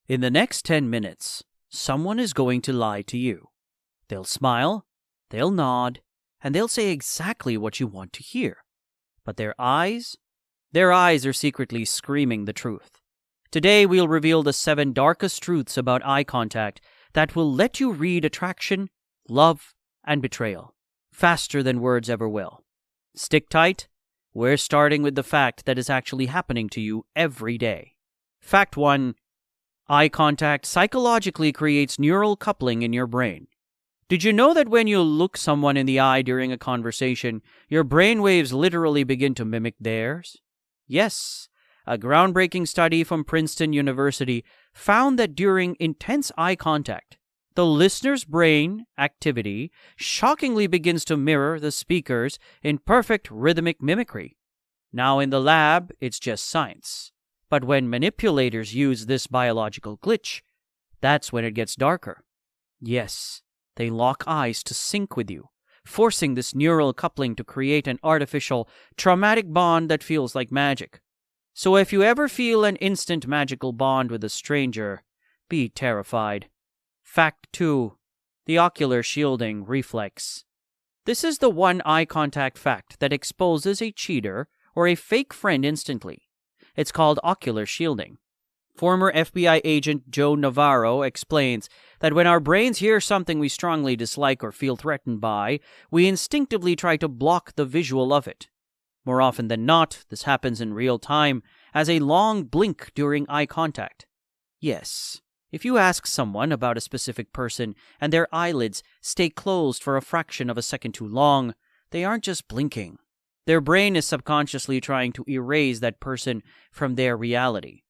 In the next 10 minutes, someone is going to lie to you. They'll smile, they'll nod, and they'll say exactly what you want to hear. But their eyes are secretly screaming the truth. Today, we'll reveal the 7 darkest truths about eye contact that will let you read attraction, love, and betrayal faster than words ever will. Stick tight. We're starting with the fact that is actually happening to you every day. Fact 1. Eye contact psychologically creates neural coupling in your brain. Did you know that when you look someone in the eye during a conversation, your brain waves literally begin to mimic theirs? Yes, a groundbreaking study from Princeton University found that during intense eye contact, the listener's brain activity shockingly begins to mirror the speaker's in perfect rhythmic mimicry. Now in the lab, it's just science. But when manipulators use this biological glitch, that's when it gets darker. Yes, they lock eyes to sync with you, forcing this neural coupling to create an artificial, traumatic bond that feels like magic. So if you ever feel an instant magical bond with a stranger, be terrified. Fact 2. The Ocular Shielding reflex. This is the one eye contact fact that exposes a cheater or a fake friend instantly. It's called ocular shielding. Former FBI agent Joe Navarro explains that when our brains hear something we strongly dislike or feel threatened by, we instinctively try to block the visual of it. More often than not, this happens in real time as a long blink during eye contact. Yes, if you ask someone about a specific person and their eyelids stay closed for a fraction of a second too long, they aren't just blinking. Their brain is subconsciously trying to erase that person from their reality.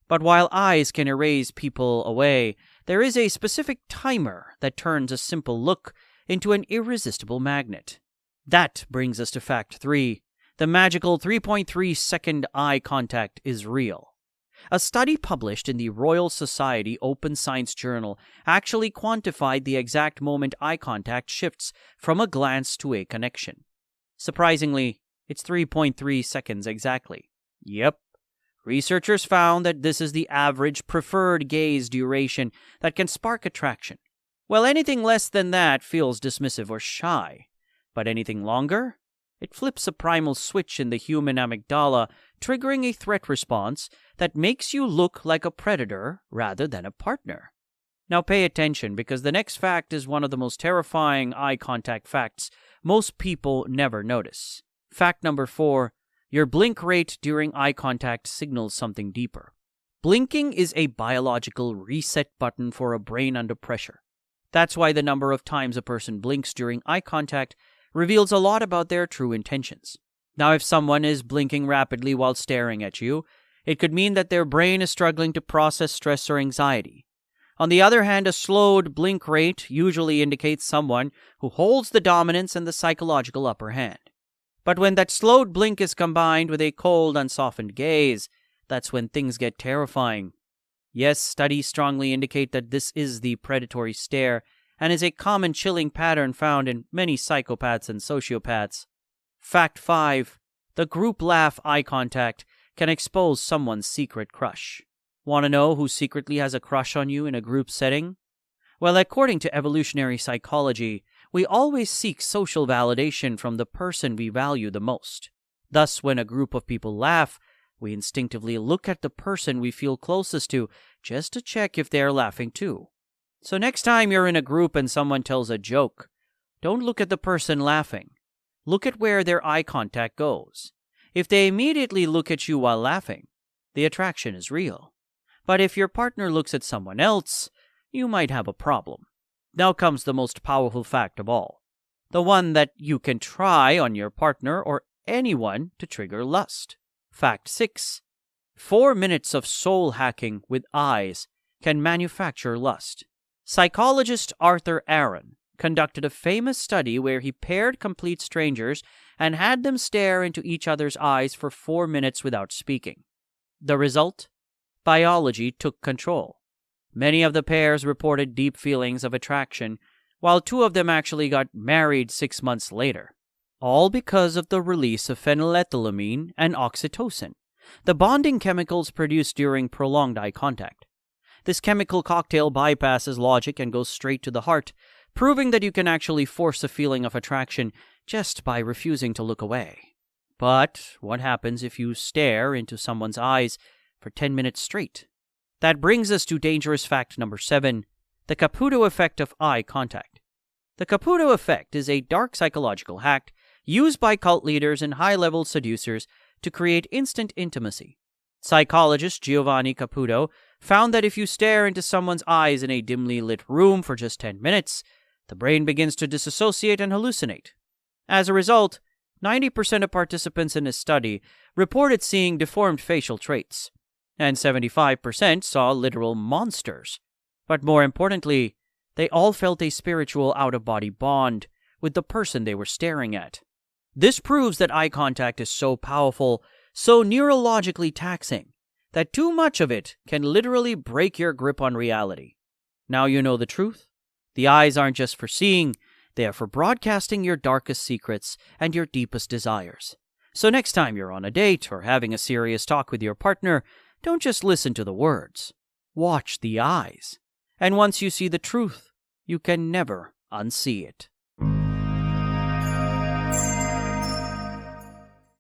But while eyes can erase people away, there is a specific timer that turns a simple look into an irresistible magnet. That brings us to fact 3. The magical 3.3-second eye contact is real. A study published in the Royal Society Open Science Journal actually quantified the exact moment eye contact shifts from a glance to a connection. Surprisingly, it's 3.3 seconds exactly. Yep. Researchers found that this is the average preferred gaze duration that can spark attraction. Well, anything less than that feels dismissive or shy. But anything longer? It flips a primal switch in the human amygdala, triggering a threat response that makes you look like a predator rather than a partner. Now pay attention, because the next fact is one of the most terrifying eye contact facts most people never notice. Fact number 4. Your blink rate during eye contact signals something deeper. Blinking is a biological reset button for a brain under pressure. That's why the number of times a person blinks during eye contact reveals a lot about their true intentions. Now, if someone is blinking rapidly while staring at you, it could mean that their brain is struggling to process stress or anxiety. On the other hand, a slowed blink rate usually indicates someone who holds the dominance and the psychological upper hand. But when that slowed blink is combined with a cold, unsoftened gaze, that's when things get terrifying. Yes, studies strongly indicate that this is the predatory stare and is a common chilling pattern found in many psychopaths and sociopaths. Fact 5. The group laugh eye contact can expose someone's secret crush. Want to know who secretly has a crush on you in a group setting? Well, according to evolutionary psychology, we always seek social validation from the person we value the most. Thus, when a group of people laugh, we instinctively look at the person we feel closest to just to check if they're laughing too. So next time you're in a group and someone tells a joke, don't look at the person laughing. Look at where their eye contact goes. If they immediately look at you while laughing, the attraction is real. But if your partner looks at someone else, you might have a problem. Now comes the most powerful fact of all. The one that you can try on your partner or anyone to trigger lust. Fact 6. 4 minutes of soul hacking with eyes can manufacture lust. Psychologist Arthur Aaron conducted a famous study where he paired complete strangers and had them stare into each other's eyes for 4 minutes without speaking. The result? Biology took control. Many of the pairs reported deep feelings of attraction, while 2 of them actually got married 6 months later. All because of the release of phenylethylamine and oxytocin, the bonding chemicals produced during prolonged eye contact. This chemical cocktail bypasses logic and goes straight to the heart, proving that you can actually force a feeling of attraction just by refusing to look away. But what happens if you stare into someone's eyes for 10 minutes straight? That brings us to dangerous fact number 7, the Caputo Effect of eye contact. The Caputo Effect is a dark psychological hack used by cult leaders and high-level seducers to create instant intimacy. Psychologist Giovanni Caputo found that if you stare into someone's eyes in a dimly lit room for just 10 minutes, the brain begins to disassociate and hallucinate. As a result, 90% of participants in his study reported seeing deformed facial traits, and 75% saw literal monsters. But more importantly, they all felt a spiritual out-of-body bond with the person they were staring at. This proves that eye contact is so powerful, so neurologically taxing, that too much of it can literally break your grip on reality. Now you know the truth. The eyes aren't just for seeing, they are for broadcasting your darkest secrets and your deepest desires. So next time you're on a date or having a serious talk with your partner, don't just listen to the words. Watch the eyes. And once you see the truth, you can never unsee it.